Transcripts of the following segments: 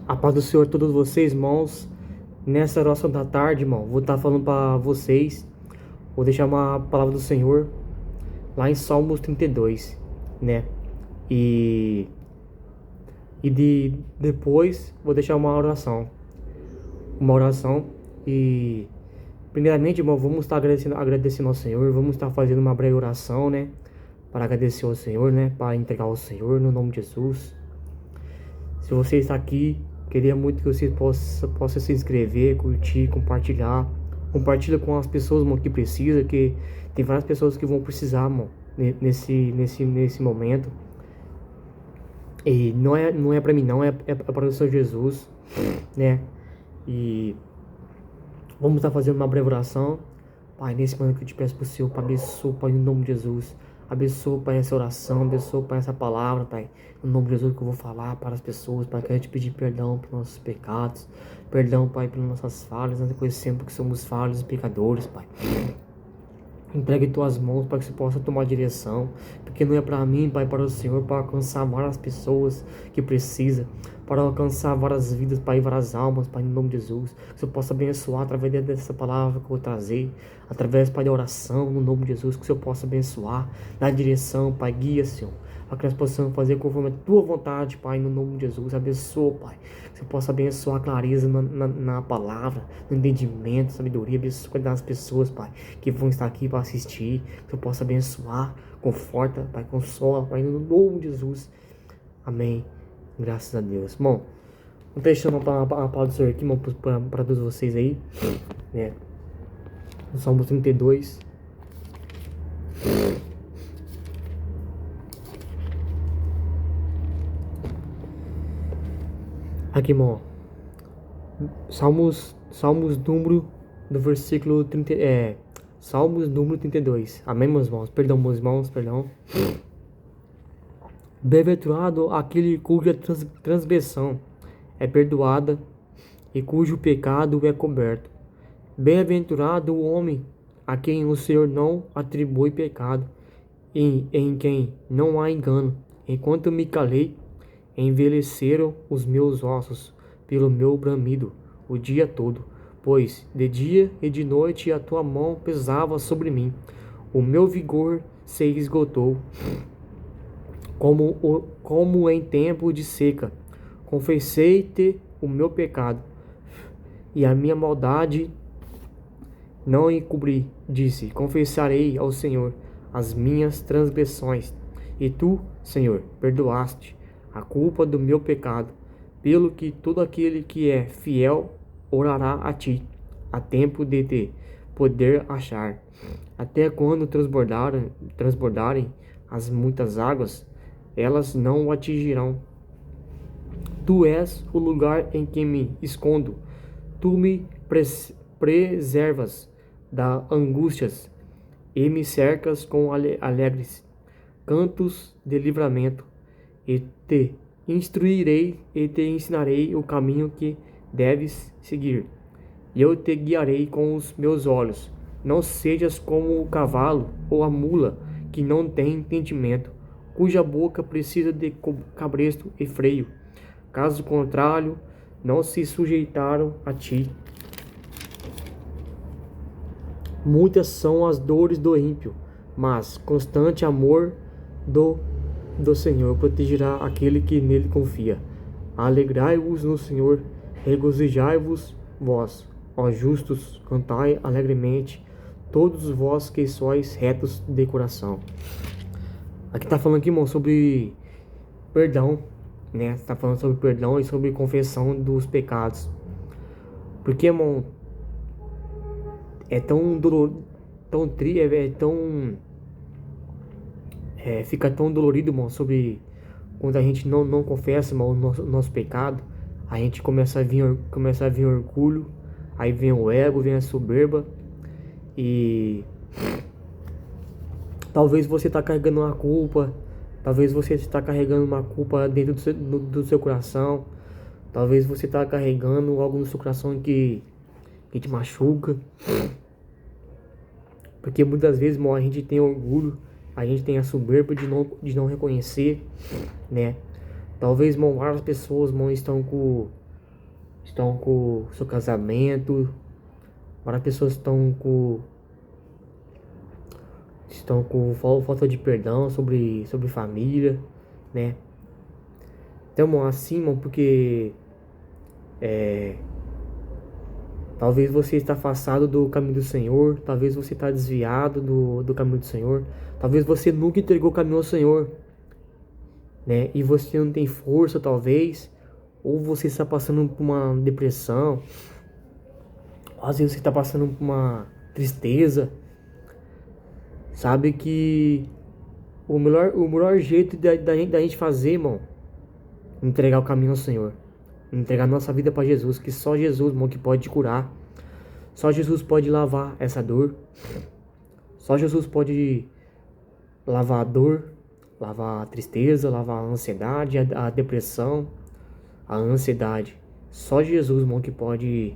A paz do Senhor a todos vocês, irmãos. Nessa oração da tarde, irmão, vou estar falando para vocês. Vou deixar uma palavra do Senhor lá em Salmos 32, né? E depois vou deixar uma oração. E primeiramente, irmão, vamos estar agradecendo ao Senhor. Vamos estar fazendo uma breve oração, né? Para agradecer ao Senhor, né? Para entregar ao Senhor no nome de Jesus. Se você está aqui, queria muito que você possa se inscrever, curtir, compartilhar. Compartilha com as pessoas, mano, que precisa, que tem várias pessoas que vão precisar, mano, nesse momento. E não é para mim não, é para o Senhor Jesus, né? E vamos estar fazendo uma breve oração. Pai, nesse momento que eu te peço pro Senhor, Pai, abençoa, Pai, no nome de Jesus. Abençoa, Pai, essa oração, abençoa, Pai, essa palavra, Pai. No nome de Jesus que eu vou falar para as pessoas, Pai, quero te pedir perdão pelos nossos pecados. Perdão, Pai, pelas nossas falhas. Nós reconhecemos que somos falhos e pecadores, Pai. Entregue em tuas mãos para que você possa tomar direção, porque não é para mim, Pai, para o Senhor, para alcançar várias pessoas que precisam, para alcançar várias vidas, Pai, várias almas, Pai, no nome de Jesus, que você possa abençoar através dessa palavra que eu vou trazer, através, Pai, da oração, no nome de Jesus, que você possa abençoar, dar direção, Pai, guia, Senhor, para que nós possamos fazer conforme a tua vontade, Pai, no nome de Jesus. Abençoa, Pai, que você possa abençoar a clareza na palavra, no entendimento, sabedoria. Abençoa das pessoas, Pai, que vão estar aqui para assistir, que você possa abençoar, conforta, Pai, consola, Pai, no nome de Jesus. Amém. Graças a Deus. Bom, vou deixando a palavra do Senhor aqui, irmão, para todos vocês aí, né? No Salmo 32. Aqui, irmão. Salmos número do versículo 30, Salmos número 32. Amém, meus irmãos? Perdão, meus irmãos, perdão. Bem-aventurado aquele cuja transgressão é perdoada e cujo pecado é coberto. Bem-aventurado o homem a quem o Senhor não atribui pecado e em quem não há engano. Enquanto me calei, envelheceram os meus ossos pelo meu bramido o dia todo, pois de dia e de noite a tua mão pesava sobre mim. O meu vigor se esgotou, como em tempo de seca. Confessei-te o meu pecado, e a minha maldade não encobri. Disse: confessarei ao Senhor as minhas transgressões, e tu, Senhor, perdoaste a culpa do meu pecado. Pelo que todo aquele que é fiel orará a ti, a tempo de te poder achar. Até quando transbordarem as muitas águas, elas não o atingirão. Tu és o lugar em que me escondo. Tu me preservas das angústias e me cercas com alegres cantos de livramento. E te instruirei e te ensinarei o caminho que deves seguir. E eu te guiarei com os meus olhos. Não sejas como o cavalo ou a mula, que não tem entendimento, cuja boca precisa de cabresto e freio. Caso contrário, não se sujeitaram a ti. Muitas são as dores do ímpio, mas constante amor do Senhor protegerá aquele que nele confia. Alegrai-vos no Senhor, regozijai-vos vós, ó justos, cantai alegremente, todos vós que sois retos de coração. Aqui tá falando aqui, irmão, sobre perdão, né? Tá falando sobre perdão e sobre confissão dos pecados. Porque, irmão, é tão dolorido, fica tão dolorido, irmão, sobre quando a gente não confessa, irmão, o nosso pecado. A gente começa a vir orgulho, aí vem o ego, vem a soberba, e talvez você está carregando uma culpa, talvez você está carregando uma culpa dentro do seu coração, talvez você está carregando algo no seu coração que te machuca, porque muitas vezes, irmão, a gente tem orgulho, a gente tem a soberba de não reconhecer, né? Talvez, irmão, várias pessoas, irmão, estão com estão com o seu casamento, várias pessoas estão com falta de perdão sobre família, né? Então, assim, irmão, porque talvez você está afastado do caminho do Senhor, talvez você está desviado do caminho do Senhor, talvez você nunca entregou o caminho ao Senhor, né? E você não tem força, talvez, ou você está passando por uma depressão, ou às vezes você está passando por uma tristeza. Sabe que o melhor jeito da gente fazer, irmão, entregar o caminho ao Senhor, entregar nossa vida para Jesus, que só Jesus, irmão, que pode te curar. Só Jesus pode lavar essa dor. Só Jesus pode lavar a dor, lavar a tristeza, lavar a ansiedade, a depressão, a ansiedade. Só Jesus, irmão, que pode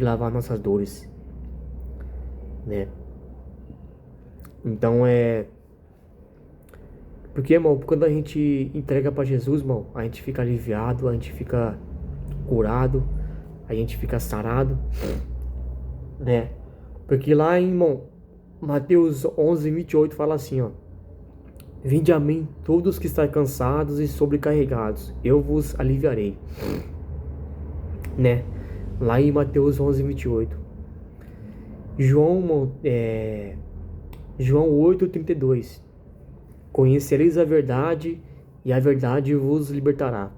lavar nossas dores, né? Então porque, irmão, quando a gente entrega para Jesus, irmão, a gente fica aliviado, a gente fica curado, a gente fica sarado, né? Porque lá em, irmão, Mateus 11:28 fala assim, ó: Vinde a mim todos que estão cansados e sobrecarregados, eu vos aliviarei, né? Lá em Mateus 11:28. João 8:32. Conhecereis a verdade e a verdade vos libertará.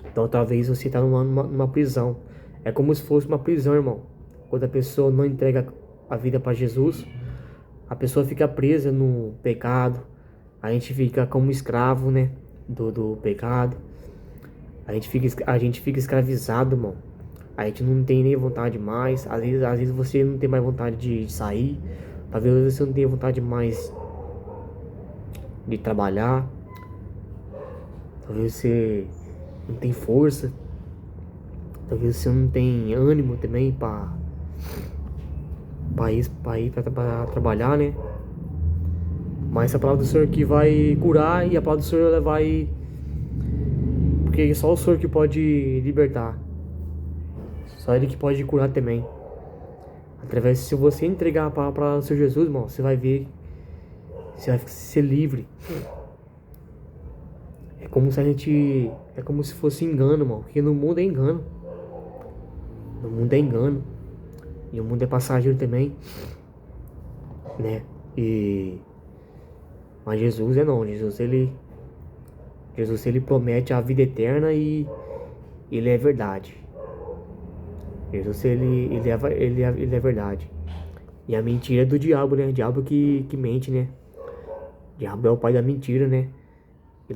Então talvez você está numa prisão. É como se fosse uma prisão, irmão. Quando a pessoa não entrega a vida para Jesus, a pessoa fica presa no pecado. A gente fica como escravo, né? Do pecado. A gente fica escravizado, irmão. A gente não tem nem vontade mais. Às vezes você não tem mais vontade de sair. Talvez você não tenha vontade mais de trabalhar. Talvez você não tem força. Talvez você não tem ânimo também para ir para trabalhar, né? Mas a palavra do Senhor que vai curar, e a palavra do Senhor ela vai, porque só o Senhor que pode libertar. Só Ele que pode curar também. Através, se você entregar para o Senhor Jesus, irmão, você vai ver, você vai ser livre. É como se fosse engano, irmão, porque no mundo é engano. No mundo é engano. E o mundo é passageiro também, né? Mas Jesus não. Jesus ele promete a vida eterna e ele é verdade. Jesus ele é verdade. E a mentira é do diabo, né? O diabo que mente, né? O diabo é o pai da mentira, né? O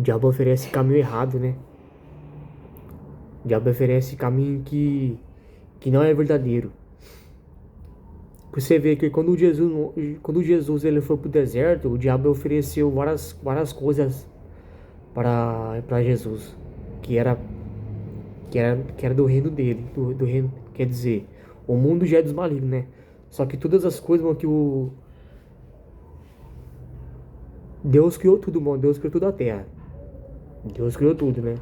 diabo oferece caminho errado, né? O diabo oferece caminho que não é verdadeiro. Você vê que quando Jesus ele foi pro deserto, o diabo ofereceu várias coisas para Jesus, que era do reino dele, do reino, quer dizer, o mundo já é dos malignos, né? Só que todas as coisas, mano, que Deus criou tudo, mano. Deus criou tudo a terra. Deus criou tudo, né?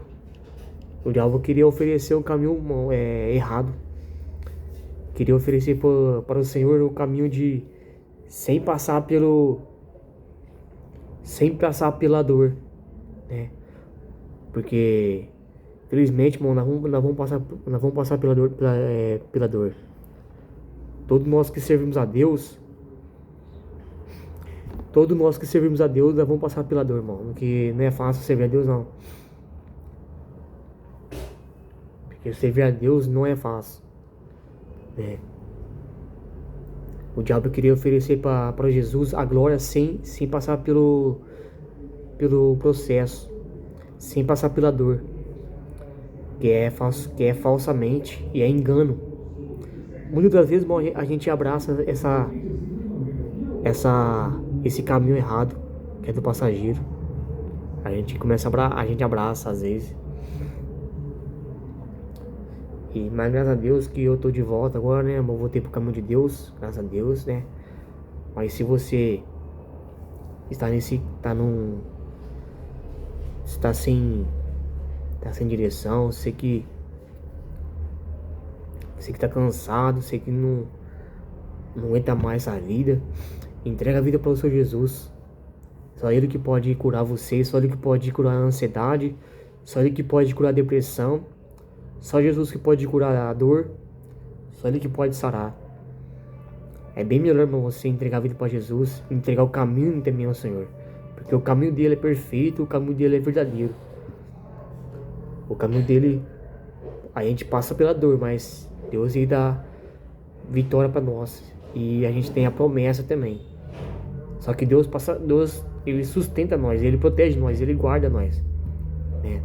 O diabo queria oferecer o caminho, irmão, errado. Queria oferecer para o Senhor o caminho de sem passar pela dor, né? Porque infelizmente, irmão, nós vamos passar pela dor. Todos nós que servimos a Deus, nós vamos passar pela dor, irmão. Porque não é fácil servir a Deus, não. Porque servir a Deus não é fácil, né? O diabo queria oferecer para Jesus a glória sem passar pelo processo, sem passar pela dor, que é falsamente e é engano. Muitas das vezes, irmão, a gente abraça esse caminho errado, que é do passageiro. A gente abraça às vezes. Mas graças a Deus que eu tô de volta agora, né? Eu voltei pro caminho de Deus, graças a Deus, né? Mas se você está sem tá sem direção, você que tá cansado, você que não aguenta mais a vida, entrega a vida para o Senhor Jesus. Só Ele que pode curar você, só Ele que pode curar a ansiedade, só Ele que pode curar a depressão, só Jesus que pode curar a dor, só Ele que pode sarar. É bem melhor, irmão, você entregar a vida para Jesus, entregar o caminho também ao Senhor, porque o caminho dele é perfeito, o caminho dele é verdadeiro. O caminho dele, a gente passa pela dor, mas Deus ele dá vitória para nós, e a gente tem a promessa também. Só que Deus ele sustenta nós, ele protege nós, ele guarda nós, né?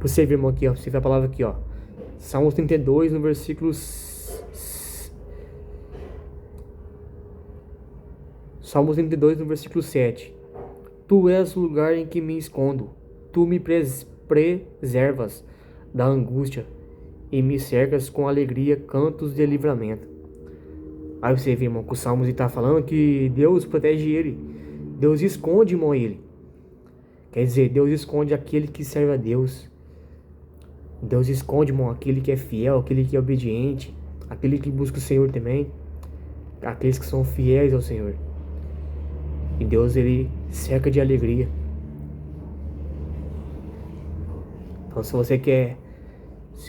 Você vê, irmão, aqui, ó, você vê a palavra aqui, ó, Salmos 32, no versículo Salmos 32, no versículo 7. Tu és o lugar em que me escondo, tu me preservas da angústia e me cercas com alegria, cantos de livramento. Aí você vê, irmão, que o Salmos está falando que Deus protege ele, Deus esconde, irmão, ele. Quer dizer, Deus esconde aquele que serve a Deus. Deus esconde, irmão, aquele que é fiel, aquele que é obediente, aquele que busca o Senhor também, aqueles que são fiéis ao Senhor. E Deus, ele cerca de alegria. Então, se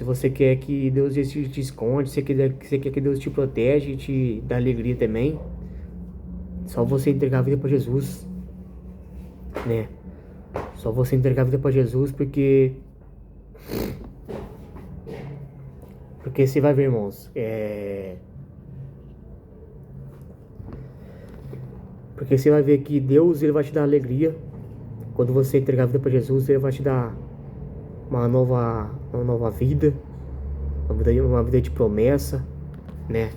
você quer que Deus te esconde, se você quer que Deus te protege e te dá alegria também, só você entregar a vida para Jesus, né? Só você entregar a vida para Jesus, porque você vai ver, irmãos, porque você vai ver que Deus, ele vai te dar alegria. Quando você entregar a vida para Jesus, ele vai te dar uma nova vida, uma vida de promessa, né?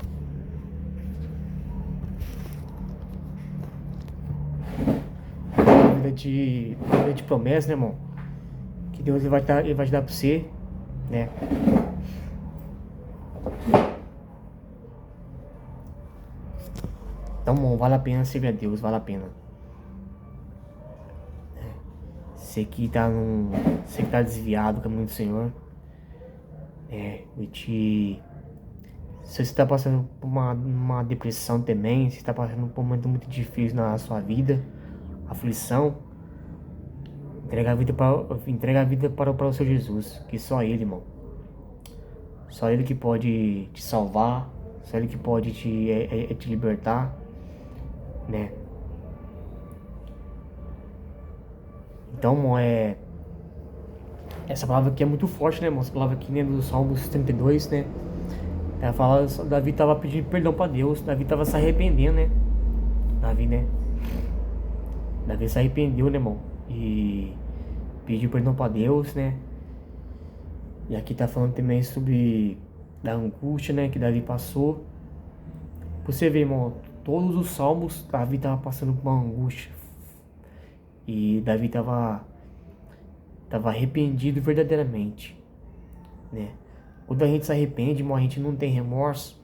Uma vida de promessa, né, irmão? Que Deus ele vai te dar para você, né? Então, irmão, vale a pena servir a Deus, vale a pena. Você que tá desviado do caminho do Senhor, se você está passando por uma depressão também, se está passando por um momento muito difícil na sua vida, aflição, entrega a vida para o Senhor Jesus, que só Ele, irmão. Só Ele que pode te salvar, só Ele que pode te libertar, né? Então, irmão, essa palavra aqui é muito forte, né, irmão? Essa palavra aqui, né, do Salmos 32, né? Ela fala, Davi estava pedindo perdão para Deus, Davi estava se arrependendo, né? Davi se arrependeu, né, irmão? E pediu perdão para Deus, né? E aqui tá falando também sobre da angústia, né, que Davi passou. Você vê, irmão, todos os salmos, Davi estava passando por uma angústia. E Davi estava arrependido verdadeiramente, né? Quando a gente se arrepende, irmão, a gente não tem remorso.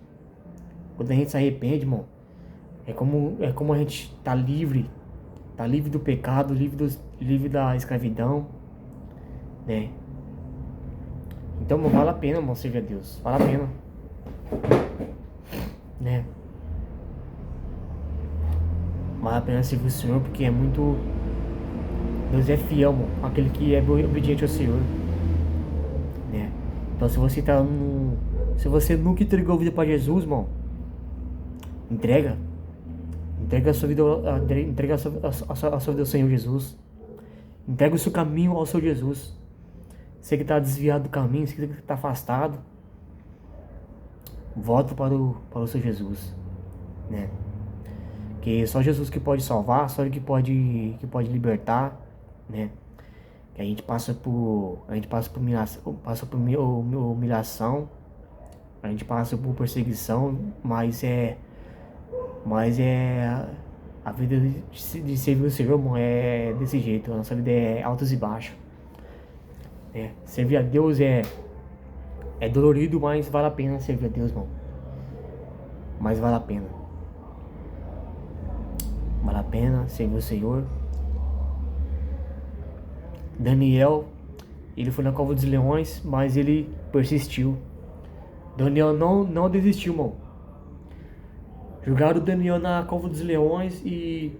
Quando a gente se arrepende, irmão, é como a gente tá livre do pecado, livre da escravidão, né? Então, irmão, vale a pena, irmão, servir a Deus, vale a pena, né? Vale a pena servir o Senhor, porque Deus é fiel, irmão, aquele que é obediente ao Senhor, né? Então, se você nunca entregou a vida para Jesus, irmão, entrega a sua vida, entrega a sua vida ao Senhor Jesus. Entrega o seu caminho ao Senhor Jesus. Você que está desviado do caminho, você que está afastado, volta para o Senhor Jesus, né? Que só Jesus que pode salvar, só Ele que pode libertar, né? Que a gente passa por humilhação, a gente passa por perseguição, mas a vida de servir o Senhor, irmão, é desse jeito. A nossa vida é altos e baixos, né? Servir a Deus é dolorido, mas vale a pena servir a Deus, irmão. Mas vale a pena. Vale a pena servir o Senhor. Daniel, ele foi na cova dos leões, mas ele persistiu. Daniel não desistiu, irmão. Jogaram o Daniel na cova dos leões e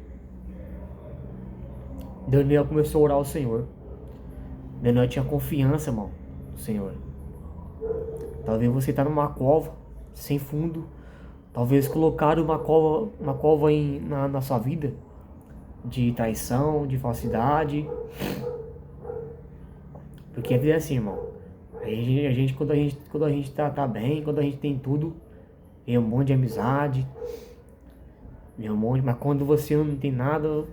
Daniel começou a orar ao Senhor. Daniel tinha confiança, irmão, no Senhor. Talvez você tá numa cova sem fundo. Talvez colocaram uma cova na sua vida de traição, de falsidade. Porque a vida é assim, irmão. Quando a gente tá bem, quando a gente tem tudo, vem um monte de amizade, vem um monte, mas quando você não tem nada,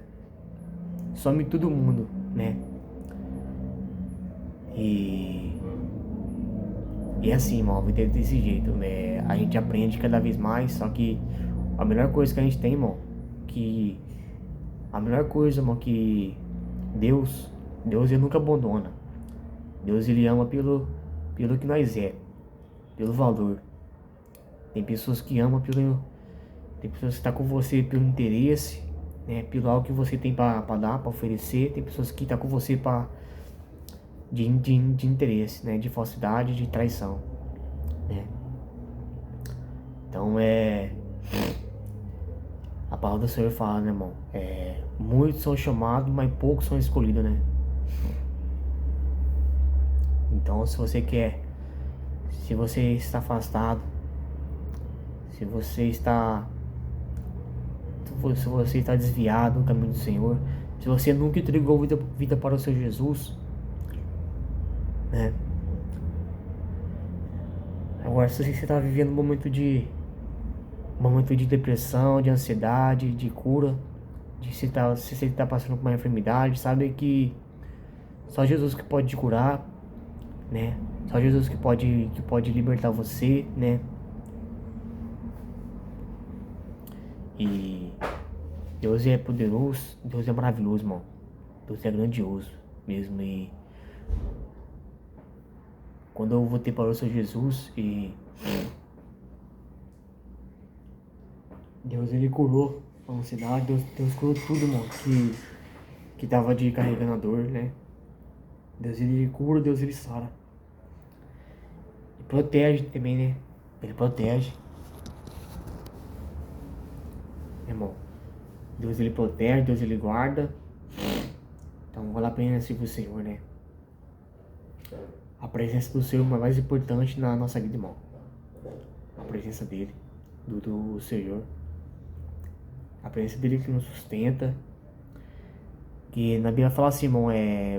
some todo mundo, né? E é assim, irmão, a vida é desse jeito, né? A gente aprende cada vez mais, só que a melhor coisa que a gente tem, irmão, que Deus ele nunca abandona. Deus, ele ama pelo que nós é, pelo valor. Tem pessoas que amam tem pessoas que estão com você pelo interesse, né? Pelo algo que você tem para dar, para oferecer. Tem pessoas que estão com você de interesse, né? De falsidade, de traição, né? Então a palavra do Senhor fala, né, irmão? Muitos são chamados, mas poucos são escolhidos, né? Então, se você está afastado, se você está desviado do caminho do Senhor, se você nunca entregou vida para o Senhor Jesus, né? Agora, se você está vivendo um momento de depressão, de ansiedade, de cura, se você está passando por uma enfermidade, sabe que só Jesus que pode te curar, né? Só Jesus que pode libertar você, né? E Deus é poderoso, Deus é maravilhoso, irmão. Deus é grandioso mesmo. E quando eu voltei para o Senhor Jesus, e Deus, ele curou a ansiedade, Deus curou tudo, irmão, que tava de carregando a dor, né? Deus, ele cura, Deus, ele sara. E protege também, né? Ele protege. Irmão, Deus, ele protege, Deus, ele guarda. Então vale a pena servir o Senhor, né? A presença do Senhor é mais importante na nossa vida, irmão. A presença dele, do Senhor. A presença dele que nos sustenta. Que na Bíblia fala assim, irmão,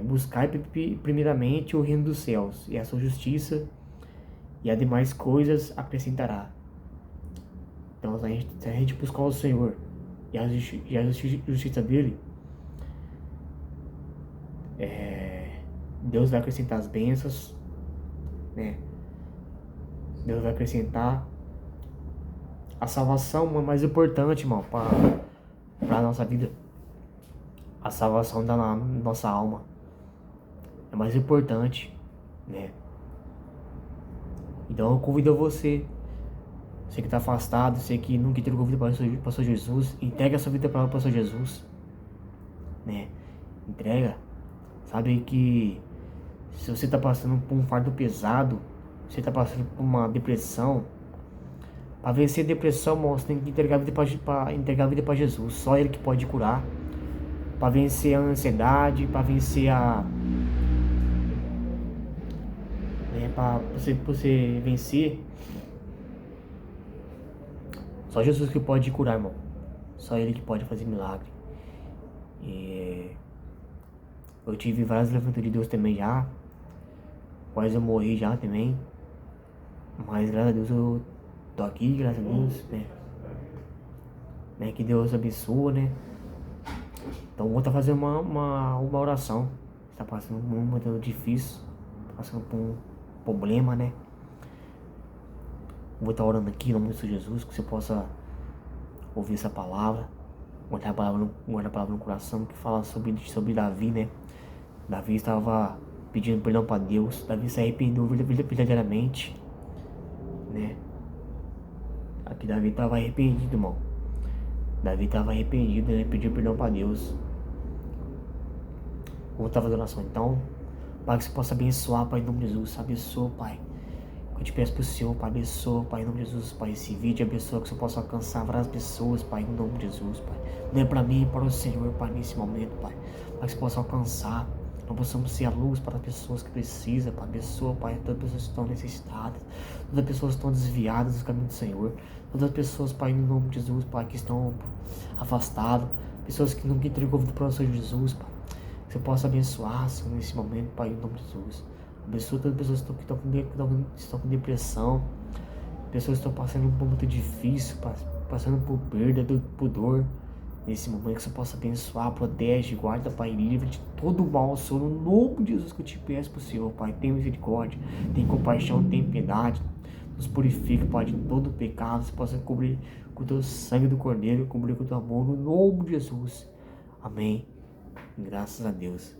buscar primeiramente o reino dos céus e a sua justiça, e as demais coisas acrescentará. Então, se a gente buscar o Senhor e a justiça dele, Deus vai acrescentar as bênçãos, né? Deus vai acrescentar a salvação, é mais importante, irmão, para a nossa vida. A salvação da nossa alma é mais importante, né? Então eu convido você que está afastado, você que nunca entregou vida para o Senhor Jesus, entrega a sua vida para o Senhor Jesus, né? Entrega. Sabe que se você está passando por um fardo pesado, você está passando por uma depressão, para vencer a depressão, irmão, você tem que entregar a vida para Jesus. Só Ele que pode curar. Para vencer a ansiedade, para vencer para você vencer, só Jesus que pode curar, irmão. Só Ele que pode fazer milagre. Eu tive várias levantas de Deus também já. Quase eu morri já também. Mas graças a Deus eu tô aqui, graças a Deus, né? Que Deus abençoe, né? Então vou estar fazendo uma oração. Está passando por um momento difícil, passando por um problema, né? Vou estar orando aqui no nome de Jesus, que você possa ouvir essa palavra, guardar a palavra no coração, que fala sobre Davi, né? Davi estava pedindo perdão para Deus. Davi se arrependeu verdadeiramente, né? Aqui Davi estava arrependido, irmão. Davi estava arrependido, né? Pediu perdão para Deus. Vamos estar fazendo oração então. Pai, que você possa abençoar, Pai, em nome de Jesus. Abençoa, Pai. Eu te peço pro Senhor, Pai, abençoa, Pai, em nome de Jesus, Pai, esse vídeo, abençoa que você possa alcançar várias pessoas, Pai, em nome de Jesus, Pai. Não é para mim, é para o Senhor, Pai, nesse momento, Pai. Pai, que você possa alcançar, nós possamos ser a luz para as pessoas que precisam, Pai, abençoa, Pai, todas as pessoas que estão necessitadas, todas as pessoas que estão desviadas do caminho do Senhor, todas as pessoas, Pai, em nome de Jesus, Pai, que estão afastadas, pessoas que nunca entregou vida para o Senhor Jesus, Pai. Que você possa abençoar, Senhor, nesse momento, Pai, em nome de Jesus. Abençoa todas as pessoas que estão com depressão, pessoas que estão passando por um momento difícil, passando por perda, por dor. Nesse momento que você possa abençoar, protege, guarda, Pai, livre de todo mal, Senhor, no nome de Jesus que eu te peço pro Senhor, Pai, tem misericórdia, tem compaixão, tem piedade, nos purifica, Pai, de todo pecado, você possa cobrir com o teu sangue do Cordeiro, cobrir com o teu amor, no nome de Jesus. Amém. Graças a Deus.